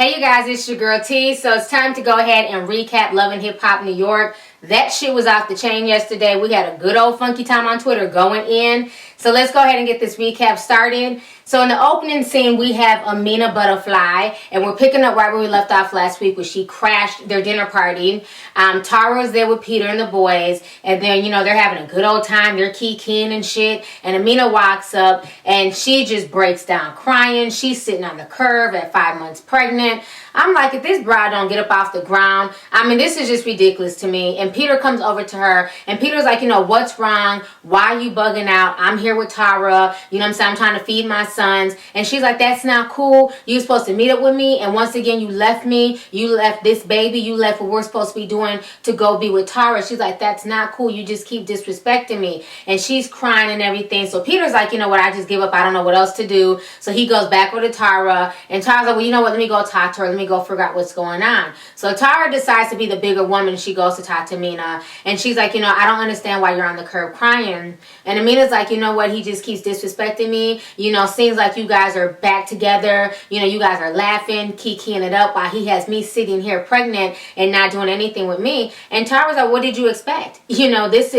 Hey you guys, it's your girl T. So it's time to go ahead and recap Love and Hip Hop New York. That shit was off the chain yesterday. We had a good old funky time on Twitter going in. So let's go ahead and get this recap started. So in the opening scene, we have Amina Butterfly, and we're picking up right where we left off last week, where she crashed their dinner party. Tara's there with Peter and the boys, and then, you know, they're having a good old time. They're kikiing and shit, and Amina walks up, and she just breaks down crying. She's sitting on the curb at 5 months pregnant. I'm like, if this bride don't get up off the ground, I mean, this is just ridiculous to me. And Peter comes over to her, and Peter's like, you know, what's wrong? Why are you bugging out? I'm here with Tara. You know what I'm saying? I'm trying to feed my sons. And she's like, that's not cool. You're supposed to meet up with me, and once again, you left me. You left this baby. You left what we're supposed to be doing to go be with Tara. She's like, that's not cool. You just keep disrespecting me. And she's crying and everything. So Peter's like, you know what? I just give up. I don't know what else to do. So he goes back with Tara, and Tara's like, well, you know what? Let me go talk to her. Let me go figure out what's going on. So Tara decides to be the bigger woman. She goes to talk to Amina, and she's like, you know, I don't understand why you're on the curb crying. And Amina's like, you know what? He just keeps disrespecting me. You know, seems like you guys are back together. You know, you guys are laughing, kikiing it up while he has me sitting here pregnant and not doing anything with me. And Tara's like, what did you expect? You know, this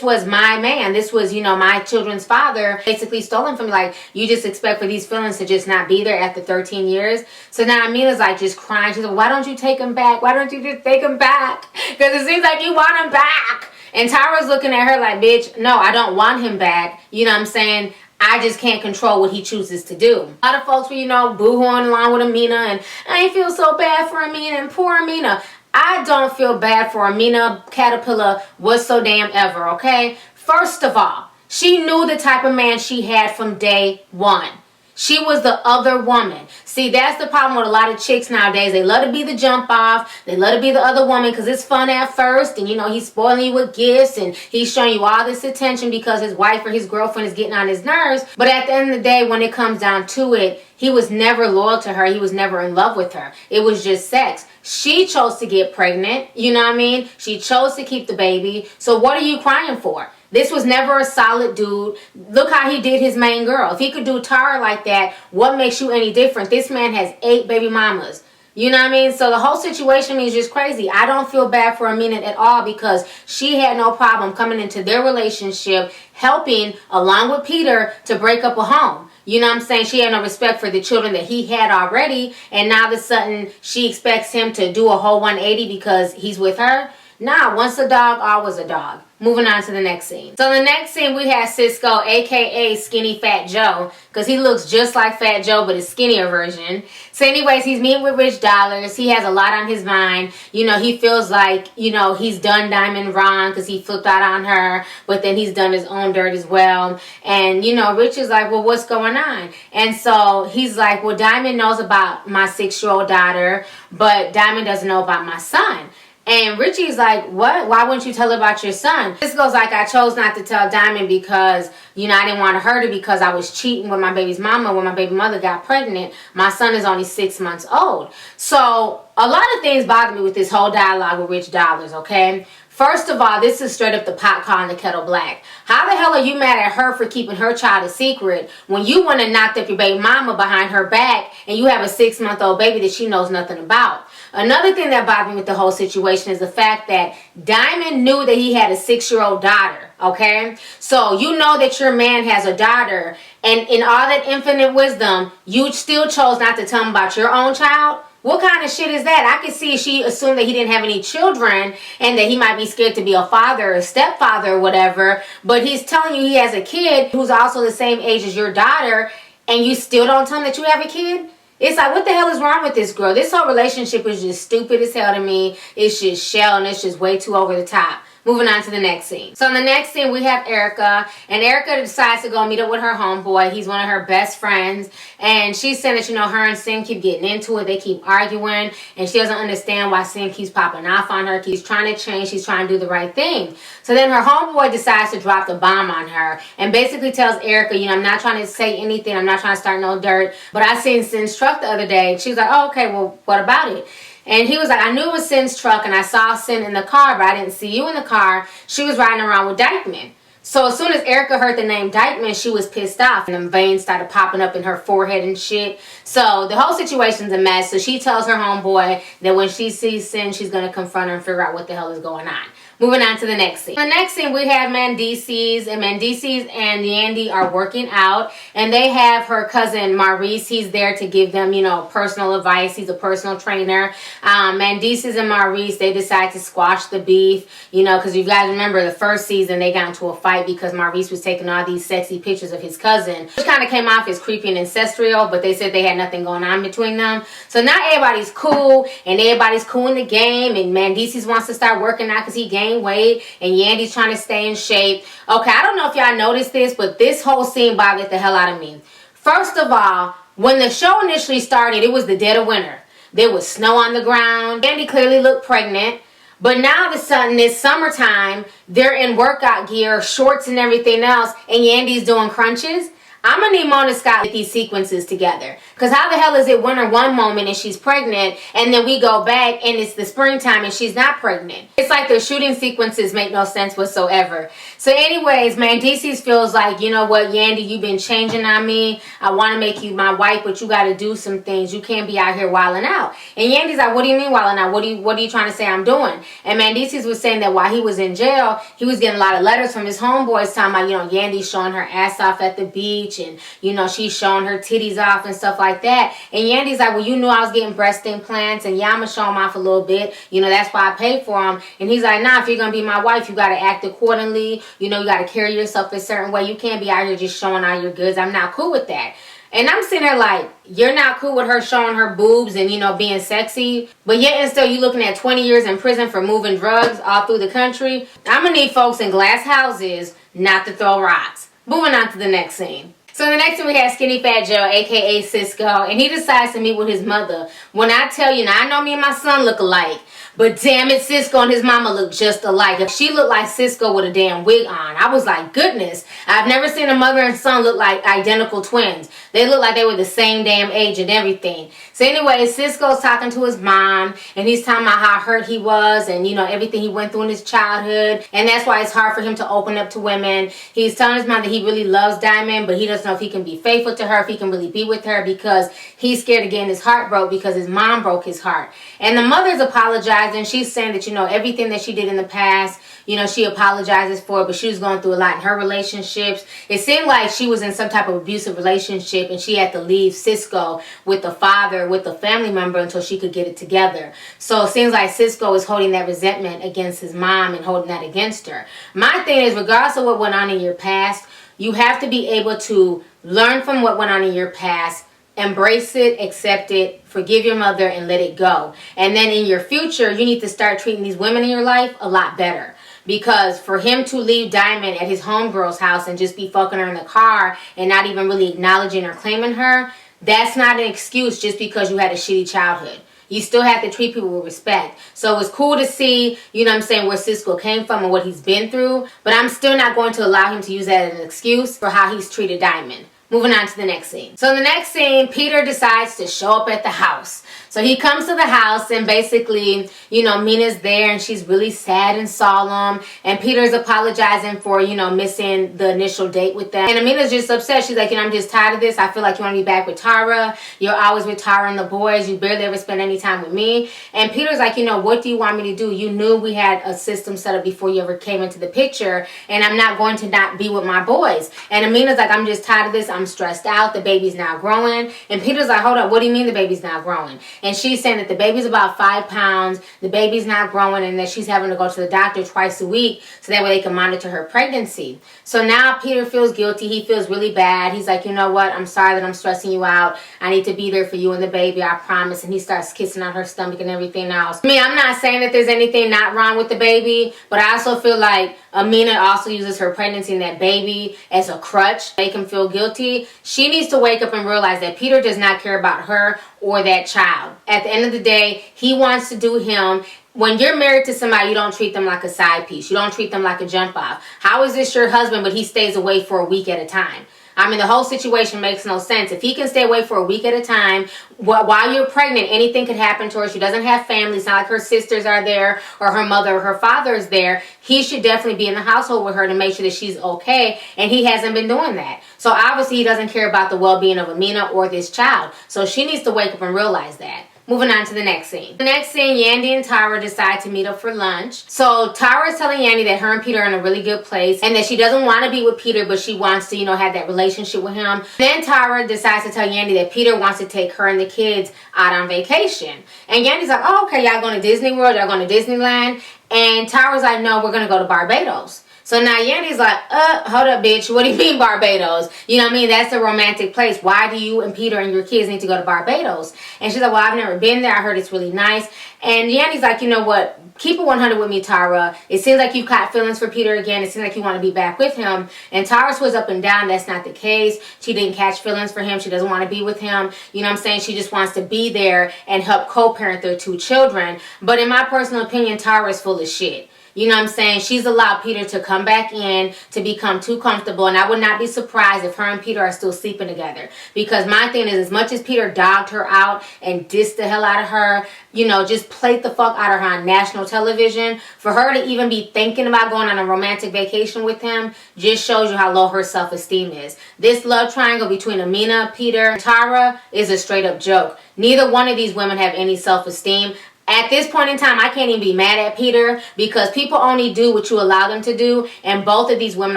was my man. This was, you know, my children's father, basically stolen from me. Like, you just expect for these feelings to just not be there after 13 years. So now Amina's like just crying. She's like, why don't you take him back? Why don't you just take him back? Because it seems like you want him back. And Tara's looking at her like, bitch, no, I don't want him back. You know what I'm saying? I just can't control what he chooses to do. A lot of folks were, you know, boo-hooing along with Amina, and I feel so bad for Amina and poor Amina. I don't feel bad for Amina Caterpillar whatsoever, ever, okay? First of all, she knew the type of man she had from day one. She was the other woman. See, that's the problem with a lot of chicks nowadays. They love to be the jump off. They love to be the other woman because it's fun at first. And, you know, he's spoiling you with gifts and he's showing you all this attention because his wife or his girlfriend is getting on his nerves. But at the end of the day, when it comes down to it, he was never loyal to her. He was never in love with her. It was just sex. She chose to get pregnant. You know what I mean? She chose to keep the baby. So what are you crying for? This was never a solid dude. Look how he did his main girl. If he could do Tara like that, what makes you any different? This man has 8 baby mamas. You know what I mean? So the whole situation is just crazy. I don't feel bad for Amina at all because she had no problem coming into their relationship, helping, along with Peter, to break up a home. You know what I'm saying? She had no respect for the children that he had already, and now all of a sudden she expects him to do a whole 180 because he's with her. Nah, once a dog, always a dog. Moving on to the next scene. So in the next scene, we have Cisco, a.k.a. Skinny Fat Joe, because he looks just like Fat Joe, but a skinnier version. So anyways, he's meeting with Rich Dollars. He has a lot on his mind. You know, he feels like, you know, he's done Diamond wrong because he flipped out on her, but then he's done his own dirt as well. And, you know, Rich is like, well, what's going on? And so he's like, well, Diamond knows about my 6-year-old daughter, but Diamond doesn't know about my son. And Richie's like, what? Why wouldn't you tell her about your son? Cisco's like, I chose not to tell Diamond because, you know, I didn't want to hurt her because I was cheating with my baby's mama when my baby mother got pregnant. My son is only 6 months old. So a lot of things bother me with this whole dialogue with Rich Dollars, okay? First of all, this is straight up the pot calling the kettle black. How the hell are you mad at her for keeping her child a secret when you want to knock up your baby mama behind her back and you have a 6-month-old baby that she knows nothing about? Another thing that bothered me with the whole situation is the fact that Diamond knew that he had a 6-year-old daughter, okay? So you know that your man has a daughter, and in all that infinite wisdom, you still chose not to tell him about your own child? What kind of shit is that? I could see she assumed that he didn't have any children and that he might be scared to be a father or stepfather or whatever, but he's telling you he has a kid who's also the same age as your daughter, and you still don't tell him that you have a kid? It's like, what the hell is wrong with this girl? This whole relationship is just stupid as hell to me. It's just shell, and it's just way too over the top. Moving on to the next scene. So in the next scene, we have Erica. And Erica decides to go meet up with her homeboy. He's one of her best friends. And she's saying that, you know, her and Cyn keep getting into it. They keep arguing. And she doesn't understand why Cyn keeps popping off on her. Keeps trying to change. She's trying to do the right thing. So then her homeboy decides to drop the bomb on her. And basically tells Erica, you know, I'm not trying to say anything. I'm not trying to start no dirt. But I seen Cyn's truck the other day. She's like, oh, okay, well, what about it? And he was like, I knew it was Cyn's truck, and I saw Cyn in the car, but I didn't see you in the car. She was riding around with Dykeman. So as soon as Erica heard the name Dykeman, she was pissed off and them veins started popping up in her forehead and shit. So the whole situation's a mess. So she tells her homeboy that when she sees Cyn, she's going to confront her and figure out what the hell is going on. Moving on to the next scene. The next scene, we have Mendeecees, and Mendeecees and Yandy are working out, and they have her cousin Maurice. He's there to give them, you know, personal advice. He's a personal trainer. Mendeecees and Maurice, they decide to squash the beef, you know, because you guys remember the first season they got into a fight because Maurice was taking all these sexy pictures of his cousin, which kind of came off as creepy and incestual, but they said they had nothing going on between them. So now everybody's cool, and everybody's cool in the game, and Mendeecees wants to start working out because he gained weight, and Yandy's trying to stay in shape. Okay, I don't know if y'all noticed this, but this whole scene bothered the hell out of me. First of all, when the show initially started, it was the dead of winter. There was snow on the ground. Yandy clearly looked pregnant. But now all of a sudden, this summertime, they're in workout gear, shorts and everything else, and Yandy's doing crunches. I'm going to need Mona Scott to get these sequences together. Because how the hell is it winter one moment and she's pregnant, and then we go back and it's the springtime and she's not pregnant? It's like their shooting sequences make no sense whatsoever. So anyways, Mendeecees feels like, you know what, Yandy, you've been changing on me. I want to make you my wife, but you got to do some things. You can't be out here wilding out. And Yandy's like, what do you mean wilding out? What are you trying to say I'm doing? And Mendeecees was saying that while he was in jail, he was getting a lot of letters from his homeboys talking about, you know, Yandy showing her ass off at the beach, and you know she's showing her titties off and stuff like that. And Yandy's like, well, you knew I was getting breast implants, and yeah, I'm gonna show them off a little bit, you know, that's why I paid for them. And he's like, nah, if you're gonna be my wife, you gotta act accordingly, you know, you gotta carry yourself a certain way. You can't be out here just showing all your goods. I'm not cool with that. And I'm sitting there like, you're not cool with her showing her boobs and, you know, being sexy, but yet and still you looking at 20 years in prison for moving drugs all through the country. I'm gonna need folks in glass houses not to throw rocks. Moving on to the next scene. So the next thing we have Skinny Fat Joe, aka Cisco, and he decides to meet with his mother. When I tell you, now I know me and my son look alike, but damn it, Cisco and his mama look just alike. She looked like Cisco with a damn wig on. I was like, goodness, I've never seen a mother and son look like identical twins. They look like they were the same damn age and everything. So anyway, Cisco's talking to his mom, and he's talking about how hurt he was and, you know, everything he went through in his childhood, and that's why it's hard for him to open up to women. He's telling his mom that he really loves Diamond, but he doesn't know if he can be faithful to her, if he can really be with her, because he's scared of getting his heart broke because his mom broke his heart. And the mother's apologizing. She's saying that, you know, everything that she did in the past, you know, she apologizes for it, but she was going through a lot in her relationships. It seemed like she was in some type of abusive relationship, and she had to leave Cisco with the father, with the family member, until she could get it together. So it seems like Cisco is holding that resentment against his mom and holding that against her. My thing is, regardless of what went on in your past, you have to be able to learn from what went on in your past, embrace it, accept it, forgive your mother, and let it go. And then in your future, you need to start treating these women in your life a lot better. Because for him to leave Diamond at his homegirl's house and just be fucking her in the car and not even really acknowledging or claiming her, that's not an excuse just because you had a shitty childhood. You still have to treat people with respect. So it's cool to see, you know what I'm saying, where Cisco came from and what he's been through. But I'm still not going to allow him to use that as an excuse for how he's treated Diamond. Moving on to the next scene. So in the next scene, Peter decides to show up at the house. So he comes to the house, and basically, you know, Mina's there and she's really sad and solemn. And Peter's apologizing for, you know, missing the initial date with them. And Amina's just upset. She's like, you know, I'm just tired of this. I feel like you want to be back with Tara. You're always with Tara and the boys. You barely ever spend any time with me. And Peter's like, you know, what do you want me to do? You knew we had a system set up before you ever came into the picture. And I'm not going to not be with my boys. And Amina's like, I'm just tired of this. I'm stressed out. The baby's now growing. And Peter's like, hold up. What do you mean the baby's not growing? And she's saying that the baby's about 5 pounds, the baby's not growing, and that she's having to go to the doctor twice a week so that way they can monitor her pregnancy. So now Peter feels guilty. He feels really bad. He's like, you know what? I'm sorry that I'm stressing you out. I need to be there for you and the baby. I promise. And he starts kissing on her stomach and everything else. I mean, I'm not saying that there's anything not wrong with the baby, but I also feel like Amina also uses her pregnancy and that baby as a crutch. Make him feel guilty. She needs to wake up and realize that Peter does not care about her or that child. At the end of the day, he wants to do him. When you're married to somebody, you don't treat them like a side piece. You don't treat them like a jump off. How is this your husband, but he stays away for a week at a time? I mean, the whole situation makes no sense. If he can stay away for a week at a time, while you're pregnant, anything could happen to her. She doesn't have family. It's not like her sisters are there or her mother or her father is there. He should definitely be in the household with her to make sure that she's okay, and he hasn't been doing that. So obviously he doesn't care about the well-being of Amina or this child. So she needs to wake up and realize that. Moving on to the next scene. The next scene, Yandy and Tyra decide to meet up for lunch. So Tyra is telling Yandy that her and Peter are in a really good place and that she doesn't want to be with Peter, but she wants to, have that relationship with him. Then Tyra decides to tell Yandy that Peter wants to take her and the kids out on vacation. And Yandy's like, oh, okay, y'all going to Disney World, y'all going to Disneyland? And Tyra's like, no, we're going to go to Barbados. So now Yandy's like, hold up, bitch. What do you mean Barbados? You know what I mean? That's a romantic place. Why do you and Peter and your kids need to go to Barbados? And she's like, well, I've never been there. I heard it's really nice. And Yandy's like, you know what? Keep it 100 with me, Tyra. It seems like you've caught feelings for Peter again. It seems like you want to be back with him. And Tyra was up and down. That's not the case. She didn't catch feelings for him. She doesn't want to be with him. You know what I'm saying? She just wants to be there and help co-parent their 2 children. But in my personal opinion, Tyra is full of shit. You know what I'm saying? She's allowed Peter to come back in, to become too comfortable. And I would not be surprised if her and Peter are still sleeping together. Because my thing is, as much as Peter dogged her out and dissed the hell out of her, just played the fuck out of her on national television, for her to even be thinking about going on a romantic vacation with him just shows you how low her self-esteem is. This love triangle between Amina, Peter, and Tyra is a straight up joke. Neither one of these women have any self-esteem. At this point in time, I can't even be mad at Peter because people only do what you allow them to do, and both of these women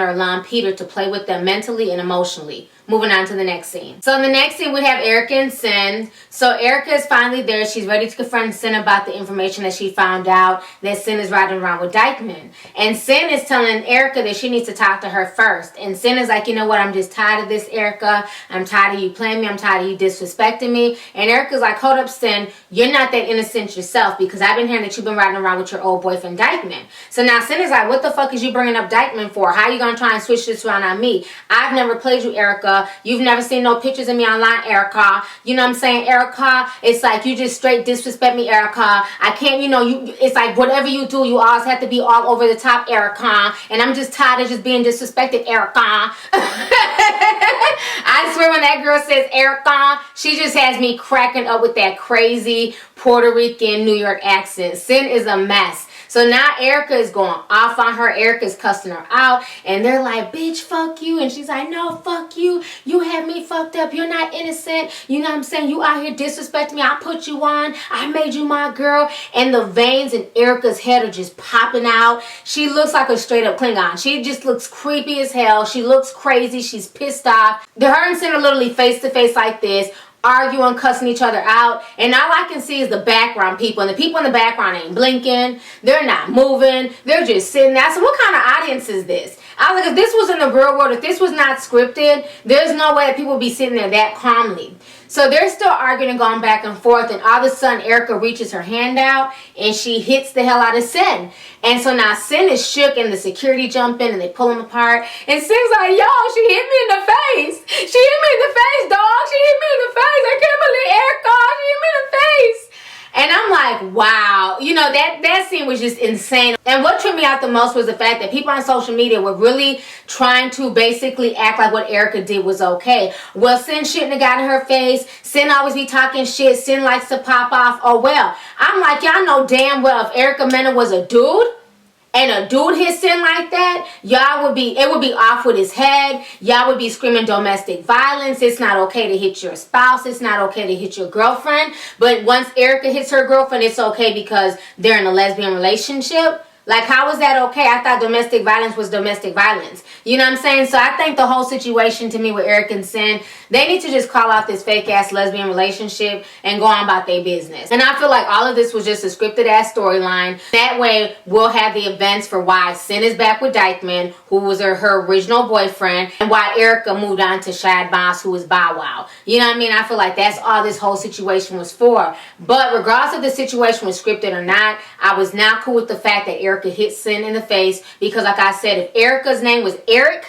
are allowing Peter to play with them mentally and emotionally. Moving on to the next scene. So in the next scene, we have Erica and Cyn. So Erica is finally there. She's ready to confront Cyn about the information that she found out that Cyn is riding around with Dykeman. And Cyn is telling Erica that she needs to talk to her first. And Cyn is like, you know what? I'm just tired of this, Erica. I'm tired of you playing me. I'm tired of you disrespecting me. And Erica's like, hold up, Cyn. You're not that innocent yourself because I've been hearing that you've been riding around with your old boyfriend, Dykeman. So now Cyn is like, what the fuck is you bringing up Dykeman for? How are you going to try and switch this around on me? I've never played you, Erica. You've never seen no pictures of me online, Erica. You know what I'm saying, Erica? It's like you just straight disrespect me, Erica. I can't, it's like whatever you do, you always have to be all over the top, Erica. And I'm just tired of just being disrespected, Erica. I swear when that girl says Erica, she just has me cracking up with that crazy Puerto Rican New York accent. Cyn is a mess. So now Erica is going off on her. Erica's cussing her out. And they're like, bitch, fuck you. And she's like, no, fuck you. You had me fucked up. You're not innocent. You know what I'm saying? You out here disrespecting me. I put you on. I made you my girl. And the veins in Erica's head are just popping out. She looks like a straight up Klingon. She just looks creepy as hell. She looks crazy. She's pissed off. Her and Cyn are literally face to face like this, arguing, cussing each other out, and all I can see is the background people, and the people in the background ain't blinking, they're not moving, they're just sitting there. So what kind of audience is this? I was like, if this was in the real world, if this was not scripted, there's no way that people would be sitting there that calmly. So they're still arguing and going back and forth, and all of a sudden Erica reaches her hand out and she hits the hell out of Cyn. And so now Cyn is shook and the security jump in and they pull him apart. And Cyn's like, yo, she hit me in the face. She hit me in the face, dog. She hit me in the face. I can't believe Erica. She hit me in the face. And I'm like, wow. That scene was just insane. And what tripped me out the most was the fact that people on social media were really trying to basically act like what Erica did was okay. Well, Cyn shouldn't have gotten her face. Cyn always be talking shit. Cyn likes to pop off. Oh, well. I'm like, y'all know damn well if Erica Mena was a dude, and a dude hit Cyn like that, it would be off with his head. Y'all would be screaming domestic violence. It's not okay to hit your spouse. It's not okay to hit your girlfriend. But once Erica hits her girlfriend, it's okay because they're in a lesbian relationship. Like, how is that okay? I thought domestic violence was domestic violence. You know what I'm saying? So I think the whole situation to me with Erica and Cyn, they need to just call out this fake-ass lesbian relationship and go on about their business. And I feel like all of this was just a scripted-ass storyline. That way, we'll have the events for why Cyn is back with Dykeman, who was her original boyfriend, and why Erica moved on to Shad Boss, who is Bow Wow. You know what I mean? I feel like that's all this whole situation was for. But regardless of the situation was scripted or not, I was not cool with the fact that Erica hit Cyn in the face, because like I said, if Erica's name was Eric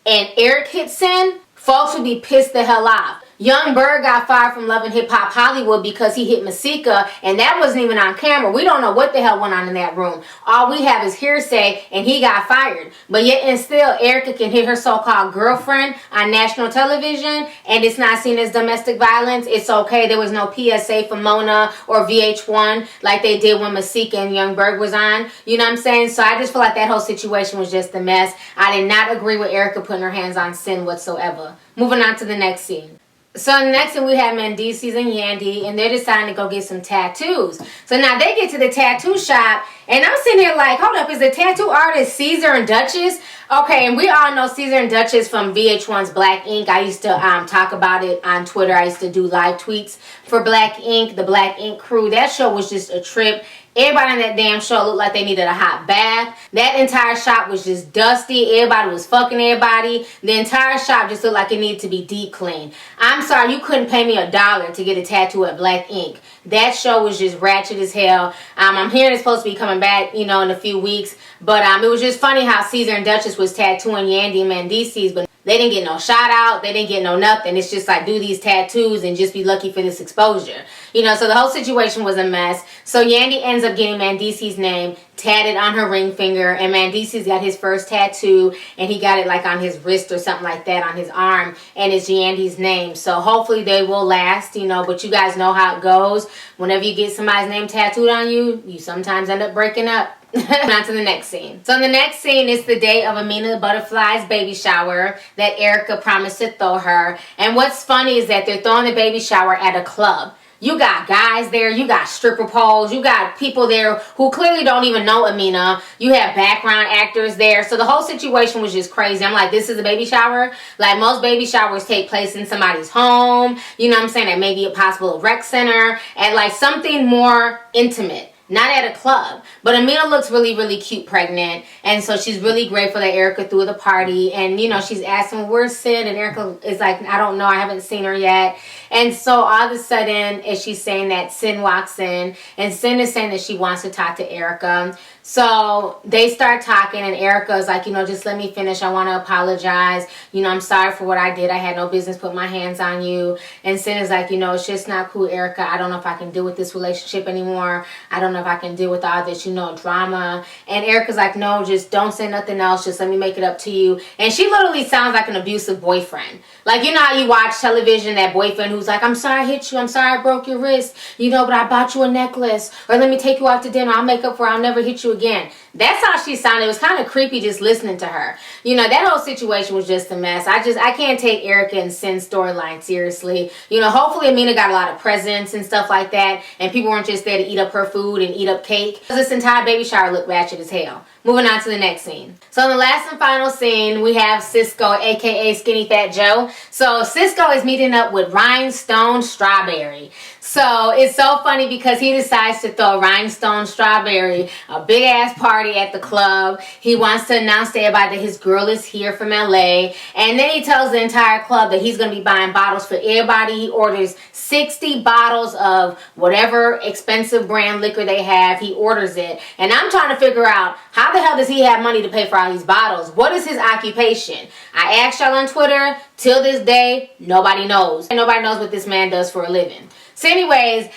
and Eric hit Cyn, folks would be pissed the hell off. Young Berg got fired from Love and Hip Hop Hollywood because he hit Masika, and that wasn't even on camera. We don't know what the hell went on in that room. All we have is hearsay, and he got fired. But yet and still, Erica can hit her so-called girlfriend on national television, and it's not seen as domestic violence. It's okay. There was no PSA for Mona or VH1 like they did when Masika and Young Berg was on. You know what I'm saying? So I just feel like that whole situation was just a mess. I did not agree with Erica putting her hands on Cyn whatsoever. Moving on to the next scene. So next thing we have Mendeecees and Yandy, and they're deciding to go get some tattoos. So now they get to the tattoo shop, and I'm sitting here like, hold up, is the tattoo artist Caesar and Duchess? Okay, and we all know Caesar and Duchess from VH1's Black Ink. I used to talk about it on Twitter. I used to do live tweets for Black Ink, the Black Ink crew. That show was just a trip. Everybody on that damn show looked like they needed a hot bath. That entire shop was just dusty. Everybody was fucking everybody. The entire shop just looked like it needed to be deep cleaned. I'm sorry, you couldn't pay me $1 to get a tattoo at Black Ink. That show was just ratchet as hell. I'm hearing it's supposed to be coming back, you know, in a few weeks. But it was just funny how Caesar and Duchess was tattooing Yandy and Mendeecees, but they didn't get no shout out. They didn't get no nothing. It's just like, do these tattoos and just be lucky for this exposure. You know, so the whole situation was a mess. So Yandy ends up getting Mendeecees' name tatted on her ring finger, and Mendeecees got his first tattoo, and he got it like on his wrist or something like that, on his arm, and it's Yandy's name. So hopefully they will last, you know, but you guys know how it goes. Whenever you get somebody's name tattooed on you, you sometimes end up breaking up. On to the next scene. So the next scene is the day of Amina the Butterfly's baby shower that Erica promised to throw her. And what's funny is that they're throwing the baby shower at a club. You got guys there, you got stripper poles, you got people there who clearly don't even know Amina. You have background actors there. So the whole situation was just crazy. I'm like, this is a baby shower? Like, most baby showers take place in somebody's home. You know what I'm saying? At maybe a possible rec center. At like something more intimate. Not at a club. But Amina looks really, really cute pregnant. And so she's really grateful that Erica threw the party. And, you know, she's asking, where's Cyn? And Erica is like, I don't know. I haven't seen her yet. And so all of a sudden, as she's saying that, Cyn walks in. And Cyn is saying that she wants to talk to Erica. So they start talking, and Erica is like, you know, just let me finish. I want to apologize. You know, I'm sorry for what I did. I had no business putting my hands on you. And Cyn is like, you know, it's just not cool, Erica. I don't know if I can deal with this relationship anymore. I don't know if I can deal with all this, you know, drama. And Erica's like, no, just don't say nothing else. Just let me make it up to you. And she literally sounds like an abusive boyfriend. Like, you know how you watch television, that boyfriend who's like, I'm sorry I hit you. I'm sorry I broke your wrist. You know, but I bought you a necklace. Or let me take you out to dinner. I'll make up for it. I'll never hit you again. That's how she sounded. It was kind of creepy just listening to her. You know, that whole situation was just a mess. I can't take Erica and Cyn's storyline seriously. You know, hopefully Amina got a lot of presents and stuff like that, and people weren't just there to eat up her food and eat up cake. This entire baby shower looked ratchet as hell. Moving on to the next scene. So in the last and final scene, we have Cisco, aka Skinny Fat Joe. So Cisco is meeting up with Rhinestone Strawberry. So it's so funny because he decides to throw Rhinestone Strawberry a big ass party at the club. He wants to announce to everybody that his girl is here from LA. And then he tells the entire club that he's going to be buying bottles for everybody. He orders 60 bottles of whatever expensive brand liquor they have. He orders it. And I'm trying to figure out, how the hell does he have money to pay for all these bottles? What is his occupation? I asked y'all on Twitter. Till this day, nobody knows. And nobody knows what this man does for a living. So anyways,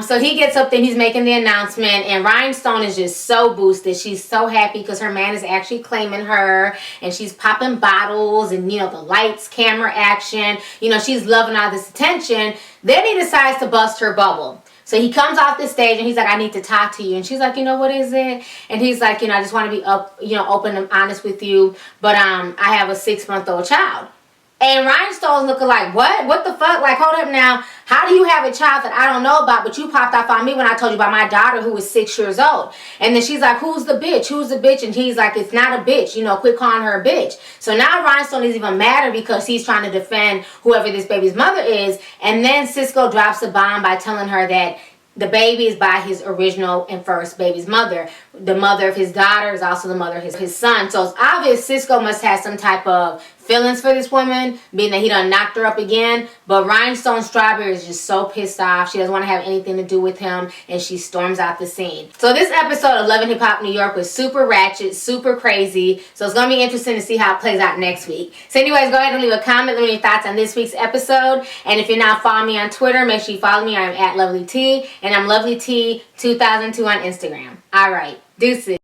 so he gets up there, he's making the announcement, and Rhinestone is just so boosted. She's so happy because her man is actually claiming her, and she's popping bottles, and, you know, the lights, camera action. You know, she's loving all this attention. Then he decides to bust her bubble. So he comes off the stage and he's like, I need to talk to you. And she's like, you know, what is it? And he's like, you know, I just want to be open and honest with you. But I have a 6-month-old child. And Rhinestone's looking like, what? What the fuck? Like, hold up now. How do you have a child that I don't know about, but you popped off on me when I told you about my daughter who was 6 years old? And then she's like, who's the bitch? Who's the bitch? And he's like, it's not a bitch. You know, quit calling her a bitch. So now Rhinestone is even madder because he's trying to defend whoever this baby's mother is. And then Cisco drops a bomb by telling her that the baby is by his original and first baby's mother. the mother of his daughter is also the mother of his son. So it's obvious Cisco must have some type of feelings for this woman, being that he done knocked her up again. But Rhinestone Strawberry is just so pissed off. She doesn't want to have anything to do with him, and she storms out the scene. So this episode of Love and Hip Hop New York was super ratchet, super crazy. So it's going to be interesting to see how it plays out next week. So anyways, go ahead and leave a comment. Let me know your thoughts on this week's episode. And if you're not following me on Twitter, make sure you follow me. I'm at LovelyT, and I'm LovelyT2002 on Instagram. All right, deuces.